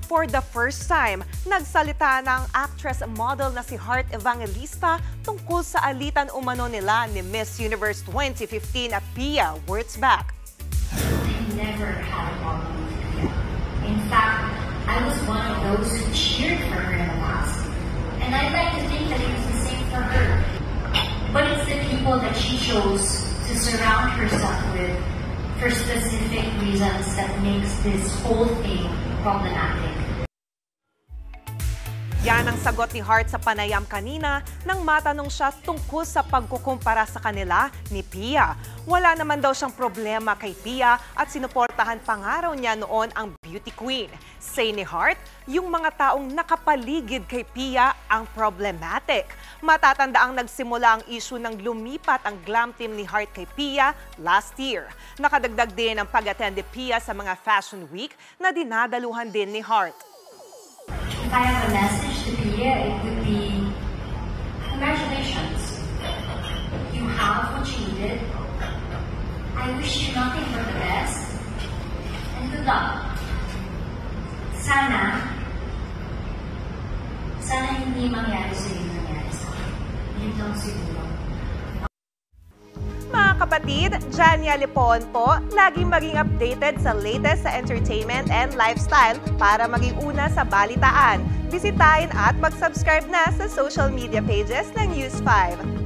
For the first time, nagsalita na ang actress-model na si Heart Evangelista tungkol sa alitan umano nila ni Miss Universe 2015 at Pia Wurtzbach. I never had a problem with Pia. In fact, I was one of those who cheered for her in the past. And I'd like to think that it was the same for her. But it's the people that she chose to surround herself with for specific reasons that makes this whole thing problematic. Yan ang sagot ni Heart sa panayam kanina nang matanong siya tungkol sa pagkukumpara sa kanila ni Pia. Wala naman daw siyang problema kay Pia at sinuportahan pa nga raw niya noon ang beauty queen. Say ni Heart, yung mga taong nakapaligid kay Pia ang problematic. Matatanda ang nagsimula ang issue ng lumipat ang glam team ni Heart kay Pia last year. Nakadagdag din ang pag-attend ni Pia sa mga fashion week na dinadaluhan din ni Heart. If I have a message to Pia, it would be, congratulations. You have what you needed. I wish you nothing but the best. And good luck. Sana hindi mangyari sa iyo nangyari sa akin. Yun lang siguro. Mga kapatid, Jania Lipon po, laging maging updated sa latest sa entertainment and lifestyle para maging una sa balitaan. Bisitahin at mag-subscribe na sa social media pages ng News 5.